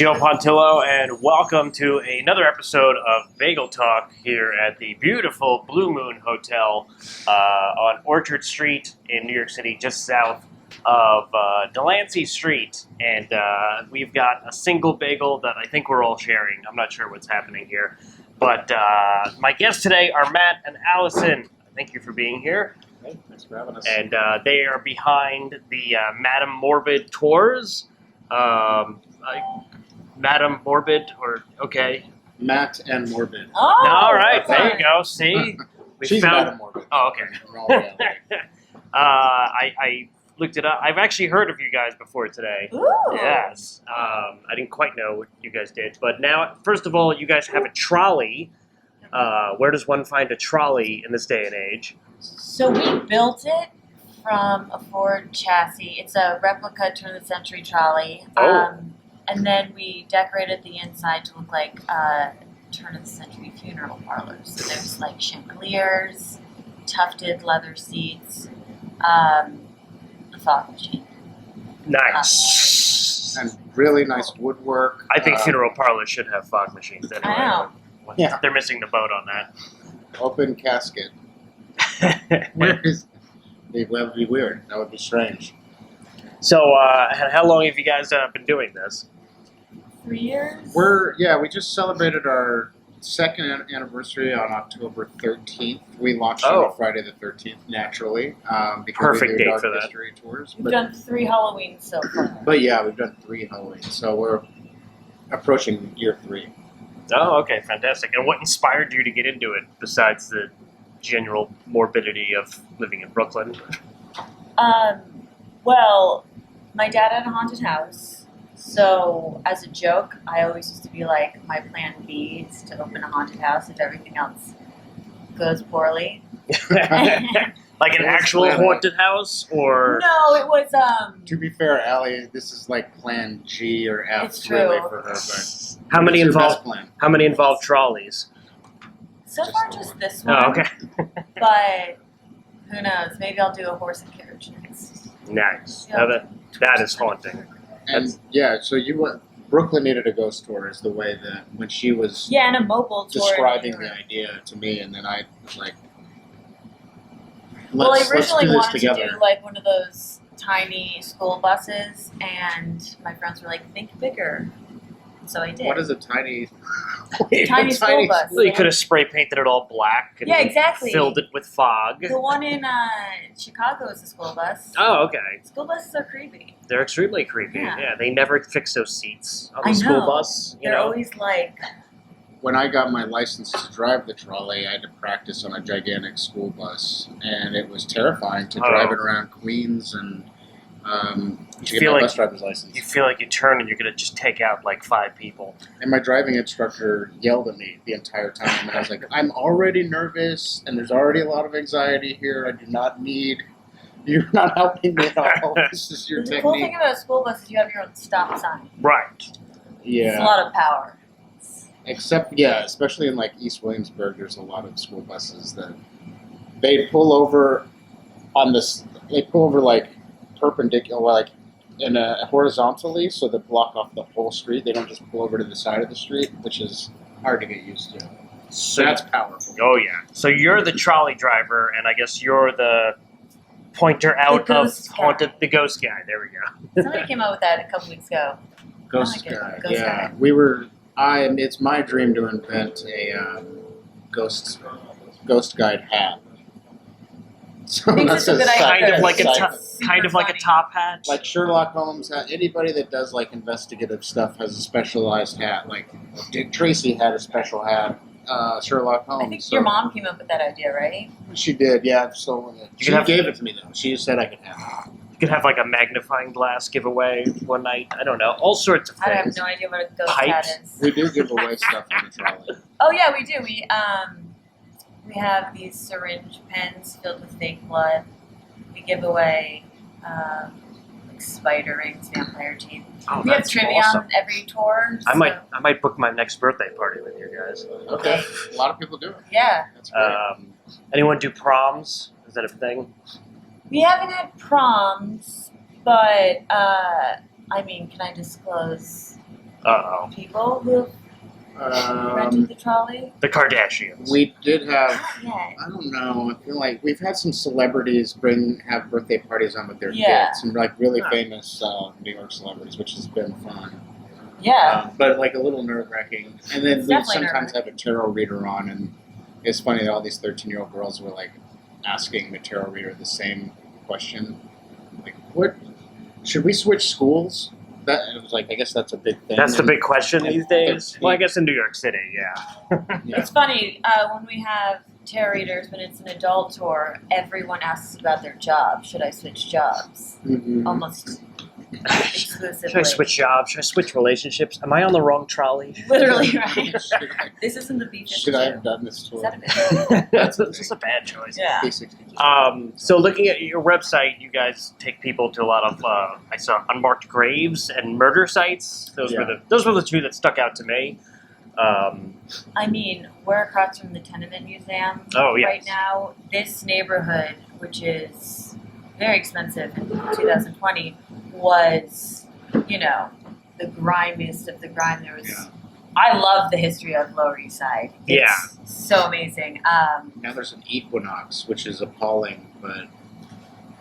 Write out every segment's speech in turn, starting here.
Joe Pontillo, and welcome to another episode of Bagel Talk here at the beautiful Blue Moon Hotel on Orchard Street in New York City, just south of Delancey Street. And we've got a single bagel that I think we're all sharing. I'm not sure what's happening here. But my guests today are Matt and Allison. Thank you for being here. Hey, thanks for having us. And they are behind the Madame Morbid tours. Madame Morbid, or okay. Matt and Morbid. Oh, All right, okay. there you go. See, She's Madame Morbid. Oh, okay. In all reality. I looked it up. I've actually heard of you guys before today. Ooh. Yes. I didn't quite know what you guys did, but now, first of all, you guys have a trolley. Where does one find a trolley in this day and age? So we built it from a Ford chassis. It's a replica turn-of-the-century trolley. Oh. And then we decorated the inside to look like turn-of-the-century funeral parlors. So there's like chandeliers, tufted leather seats, a fog machine. Nice. And really nice woodwork. I think funeral parlors should have fog machines anyway. I know. Yeah. They're missing the boat on that. Open casket. That would be weird. That would be strange. So, how long have you guys been doing this? 3 years? We just celebrated our second anniversary on October 13th. We launched on Friday the 13th, naturally. Because Perfect we do date Dark for that. History tours. We've done 3 Halloweens so far. But yeah, we've done 3 Halloween. So we're approaching year 3. Oh, okay, fantastic. And what inspired you to get into it, besides the general morbidity of living in Brooklyn? Well, my dad had a haunted house, so as a joke, I always used to be like, my plan B is to open a haunted house if everything else goes poorly. Like an actual haunted house, or No, it was, To be fair, Allie, this is like plan G or F It's true. really for her. But how many what's your best involve? plan? How many involve trolleys? so far just this one. Oh, okay. But who knows? Maybe I'll do a horse and carriage next. Nice. Yeah. Now that is haunting. And yeah, so Brooklyn needed a ghost tour is the way that when she was Yeah, and a mobile tour. describing the idea to me, and then I was like, Well, I let's originally do this wanted together. to do like one of those tiny school buses, and my friends were like, think bigger. So I did. What is a tiny Tiny school bus. Well, you could have spray painted it all black and Yeah, exactly. filled it with fog. The one in Chicago is a school bus. Oh, okay. School buses are creepy. They're extremely creepy. Yeah. Yeah, they never fix those seats on the I school know. bus. You They're know? always like, When I got my license to drive the trolley, I had to practice on a gigantic school bus, and it was terrifying to drive it around Queens and to get my bus driver's license. You feel like you turn and you're going to just take out like 5 people. And my driving instructor yelled at me the entire time, and I was like, I'm already nervous, and there's already a lot of anxiety here. I do not need... You're not helping me at all. This is your the technique. cool thing about a school bus is you have your own stop sign. Right. It's a Yeah. lot of power. Except, yeah, especially in like East Williamsburg, there's a lot of school buses that they pull over on this. They pull over like perpendicular, like in a horizontally, so they block off the whole street. They don't just pull over to the side of the street, which is hard to get used to. So That's powerful. Oh yeah. So you're the trolley driver, and I guess you're the pointer out of ghost guy. haunted. The ghost guy. There we go. Somebody came out with that a couple weeks ago. Ghost I like it. guy. Ghost Yeah, guy. we were. It's my dream to invent a ghost guide hat. So I think that's that's a good idea. Kind of like a side- kind of like a top hat. Like Sherlock Holmes, anybody that does like investigative stuff has a specialized hat. Like Dick Tracy had a special hat. Sherlock Holmes. I think your mom came up with that idea, right? She did, yeah. So she could gave it to me though. She said I could have it. You could have like a magnifying glass giveaway one night. I don't know. All sorts of I have things. no idea what a ghost Pipes. hat is. We do give away stuff on the trolley. Oh yeah, we do. We have these syringe pens filled with fake blood. We give away like spider rings, vampire teeth. Oh, We have that's trivia awesome. on every tour. I so- might book my next birthday party with you guys. Okay, a lot of people do it. Yeah, That's great. Anyone do proms? Is that a thing? we haven't had proms, but I mean, can I disclose Uh-oh. people who rented the trolley? The Kardashians. We did have. Not yet. I don't know. I feel like we've had some celebrities have birthday parties on with their Yeah. kids, and like really Huh. famous New York celebrities, which has been fun. Yeah. But like a little nerve wracking. And then It's we definitely sometimes have a tarot reader on, and it's funny that all these 13-year-old girls were like asking the tarot reader the same question, like, "What should we switch schools?" That it was like, I guess that's a big thing. That's the And- big question these days. 13. Well, I guess in New York City, yeah. Yeah. It's funny, when we have tarot readers, when it's an adult tour, everyone asks about their job. Should I switch jobs? Mhm. Almost exclusively. Should I switch jobs? Should I switch relationships? Am I on the wrong trolley? Literally, right? Should I- This isn't the B-52. Should I have done this tour? Is that a bit? That's just a bad choice. Yeah. So looking at your website, you guys take people to a lot of I saw unmarked graves and murder sites. Those were the two that stuck out to me. I mean, we're across from the Tenement Museum Oh, yes. right now. This neighborhood, which is very expensive in 2020, was, the grimiest of the grime. There was. Yeah. I love the history of Lower East Side. It's Yeah. so amazing. Now there's an Equinox, which is appalling, but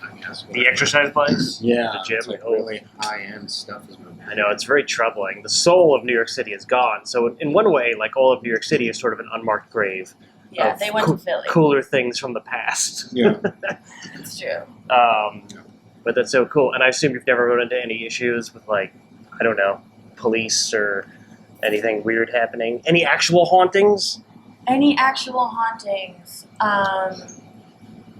I guess The exercise place. Yeah, the gym. it's like Oh. really high-end stuff. I know, it's very troubling. The soul of New York City is gone. So in one way, like all of New York City is sort of an unmarked grave. Yeah, of they went to Philly. Cooler things from the past. Yeah. It's true. But that's so cool. And I assume you've never run into any issues with, like, I don't know, police or anything weird happening. Any actual hauntings? Any actual hauntings?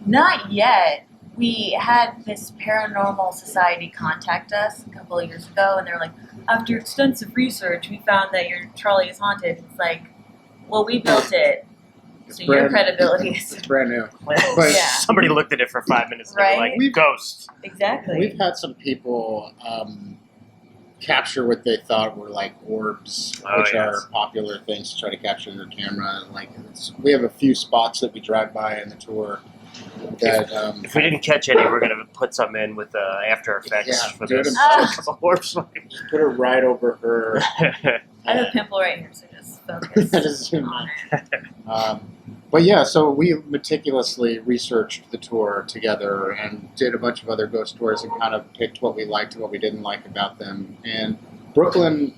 Not yet. We had this paranormal society contact us a couple of years ago, and they're like, after extensive research, we found that your trolley is haunted. It's like, well, we built it, so your credibility It's is brand new. Yeah. Somebody looked at it for 5 minutes and they were Right? like, ghosts. exactly. We've had some people capture what they thought were like orbs, Oh, which yes. are popular things to try to capture their camera. Like we have a few spots that we drive by in the tour that If we didn't catch any, we're going to put some in with After Effects Yeah, for do it this. in Orbs. put it right over her. I have a pimple right here, so just focus Just zoom on it. But yeah, so we meticulously researched the tour together and did a bunch of other ghost tours and kind of picked what we liked and what we didn't like about them. And Brooklyn,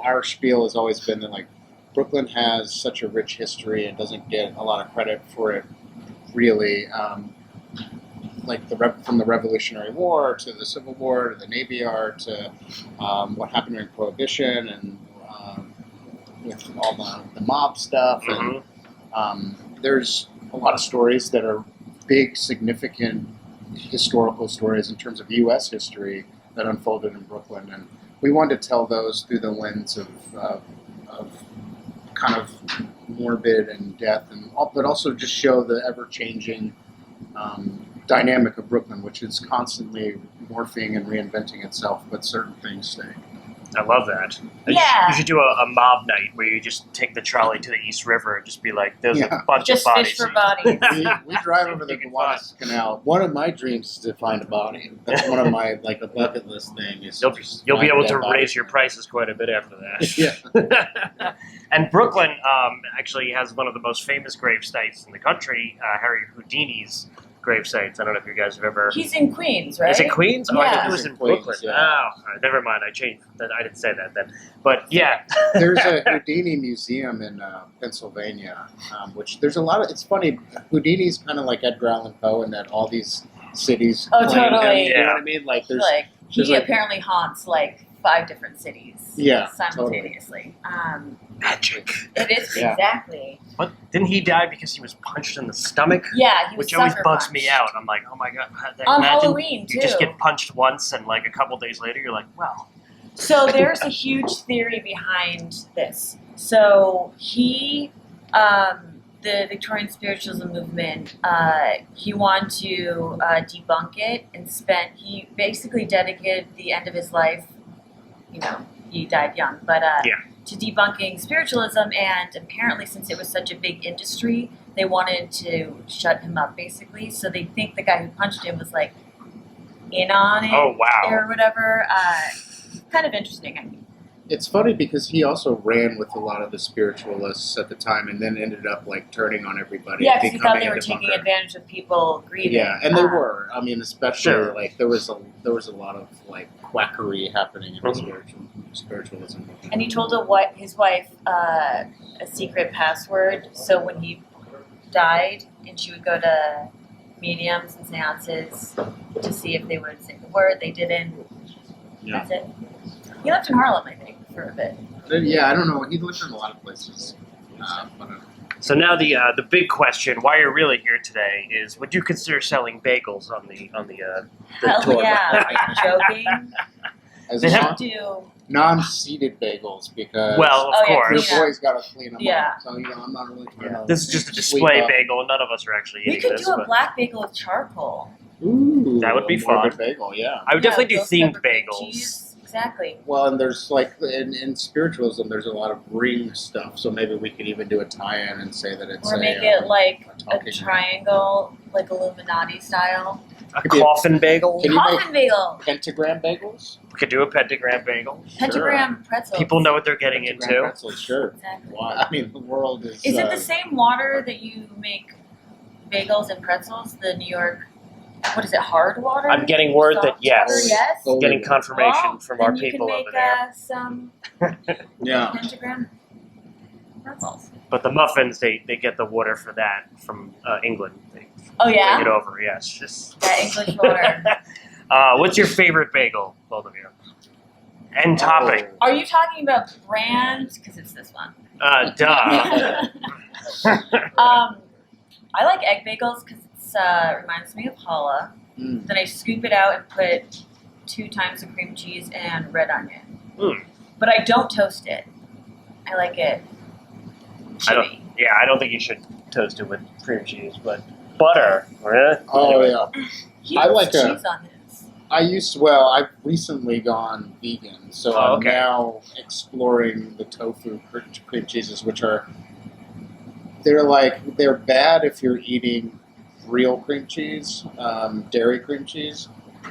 our spiel has always been that like Brooklyn has such a rich history and doesn't get a lot of credit for it, really. Like from the Revolutionary War to the Civil War to the Navy Yard to what happened during Prohibition and with all the mob stuff and. There's a lot of stories that are big, significant historical stories in terms of U.S. history that unfolded in Brooklyn, and we wanted to tell those through the lens of kind of morbid and death, but also just show the ever-changing dynamic of Brooklyn, which is constantly morphing and reinventing itself, but certain things stay. I love that. Yeah. You should do a mob night where you just take the trolley to the East River and just be like, there's a bunch Just of bodies. fish for bodies. We drive over the You can Gowanus Canal. One of my dreams is to find a body. That's one of my a bucket list thing. Is You'll just be find able a to dead body. raise your prices quite a bit after that. Yeah. And Brooklyn actually has one of the most famous grave sites in the country, Harry Houdini's grave sites. I don't know if you guys have ever... He's in Queens, right? Is it Queens? Oh, I Yeah. thought it was It's in in Queens, Brooklyn. yeah. Oh, all right, never mind. I changed. I didn't say that then. But yeah. There's a Houdini museum in Pennsylvania, which there's a lot of. It's funny. Houdini's kind of like Edgar Allan Poe in that all these cities. Oh, claim him, totally. You know Yeah. what I mean? Like there's Like, there's he like- apparently haunts 5 different cities Yeah, simultaneously. Magic. It is, Yeah. exactly. What? Didn't he die because he was punched in the stomach? Yeah, he was Which always sucker bugs punched. me out. I'm like, oh my god. On imagine Halloween, you just too. get punched once and a couple days later you're like, well. So there's a huge theory behind this. So he, the Victorian spiritualism movement, he wanted to debunk it and he basically dedicated the end of his life, he died young, but to debunking spiritualism, and apparently since it was such a big industry, they wanted to shut him up basically. So they think the guy who punched him was in on it Oh, wow. or whatever. Kind of interesting. I mean, It's funny because he also ran with a lot of the spiritualists at the time, and then ended up like turning on everybody. Yeah, because he thought they were becoming a taking debunker. advantage of people grieving. Yeah, and they were. I mean, especially Sure. like there was a lot of like quackery happening in spiritualism. And he told his wife a secret password, so when he died and she would go to mediums and seances to see if they would say the word, they didn't. Yeah. That's it. He lived in Harlem, I think, for a bit. Yeah, I don't know. He lived in a lot of places. But, So now the big question, why you're really here today, is: would you consider selling bagels on the Hell tour? yeah! Are you joking? as They have- non-seeded bagels because Well, of Oh, yeah, course. clean your boy's got to clean them Yeah. up. So I'm not really trying to. This is just a sweep display up. bagel. None of us are actually We eating could this. do a but black bagel with charcoal. Ooh, That would be Morbid fun. bagel, yeah. I would definitely do ghost themed pepper cream bagels. cheese. Exactly. Well, and there's like in spiritualism, there's a lot of ring stuff. So maybe we could even do a tie-in and say that it's Or make it like a talking- triangle, like Illuminati style. A Could be a- coffin bagel. Can you Coffin bagel. pentagram bagels. We could do a pentagram bagel. Pentagram pretzels. People know what they're getting Pentagram into. pretzels, sure. Exactly. Why? I mean, the world is. Is it the same water that you make bagels and pretzels? The New York, what is it, hard water? I'm getting word that Soft yes. water, yes. Oh, Getting yeah. confirmation Well, from then our you people can over make, there. some Yeah. pentagram pretzels. But the muffins, they get the water for that from England. They Oh bring it yeah, over, yes. Just that English water. what's your favorite bagel, both of you? And topping. Are you talking about brands? Because it's this one. Duh. I like egg bagels because it reminds me of challah. Mm. Then I scoop it out and put 2 times the cream cheese and red onion. Mm. But I don't toast it. I like it I don't- chewy. Yeah, I don't think you should toast it with cream cheese, but butter. Really? Oh Anyway. yeah. He I puts like a- cheese on his. I've recently gone vegan, so Oh, I'm okay. now exploring the tofu cream cheeses, which are they're bad if you're eating real cream cheese, dairy cream cheese.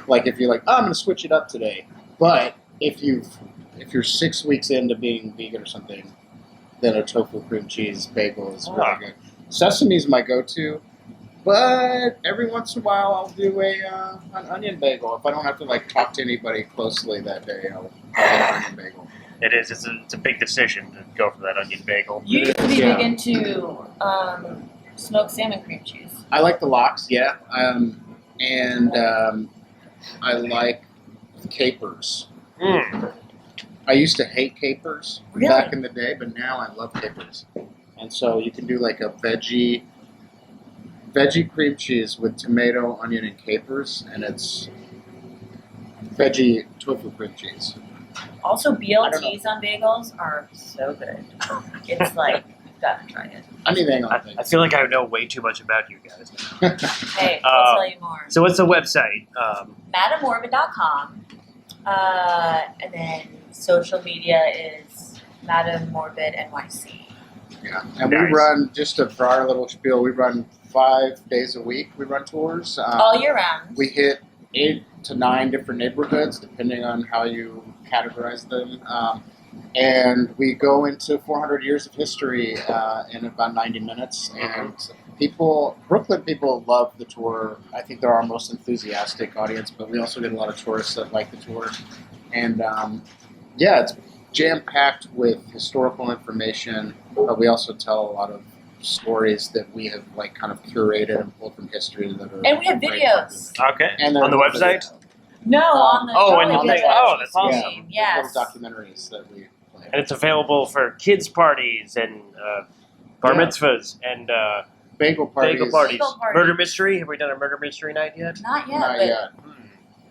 Like if you're like, oh, I'm gonna switch it up today, but if you're 6 weeks into being vegan or something, then a tofu cream cheese bagel is really good. Sesame's my go-to. But every once in a while, I'll do an onion bagel. If I don't have to like talk to anybody closely that day, I'll have an onion bagel. It is. It's a big decision to go for that onion bagel. You used to be Yeah. big into smoked salmon cream cheese. I like the lox, yeah, and I like capers. Mm. I used to hate capers Really? back in the day, but now I love capers. And so you can do like a veggie cream cheese with tomato, onion, and capers, and it's veggie tofu cream cheese. Also, I don't know. BLTs on bagels are so good. It's like, you've got to try it. Anything on I things. feel like I know way too much about you guys now. Hey, I'll tell you more. So what's the website? MadameMorbid.com. And then social media is Madame Morbid NYC. Yeah, and Nice. we run for our little spiel. We run 5 days a week. We run tours. All year round. We hit 8 to 9 different neighborhoods, depending on how you categorize them. And we go into 400 years of history in about 90 minutes. And Brooklyn people love the tour. I think they're our most enthusiastic audience, but we also get a lot of tourists that like the tour. And yeah, it's jam-packed with historical information, but we also tell a lot of stories that we have like kind of curated and pulled from history that are And we have great. videos. Okay. And On the they're- website? No, on the Oh, Jolly and on Good the- oh, that's Stream. awesome. Yes. Little documentaries that we play. And it's available for kids parties and bar Yeah. mitzvahs and Bagel parties. bagel parties. Bagel parties. Murder mystery. Have we done a murder mystery night yet? Not yet, Not but yet.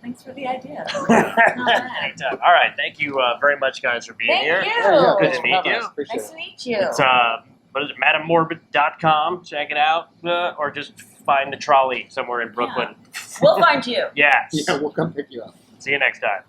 thanks for the idea. Not bad. Anytime. All right. Thank you very much, guys, for being Thank here. you. Yeah, Good thanks to for meet having you. us. Appreciate Nice it. to meet you. It's what is it? MadameMorbid.com. Check it out, or just find the trolley somewhere in Brooklyn. We'll find you. Yes. Yeah, we'll come pick you up. See you next time.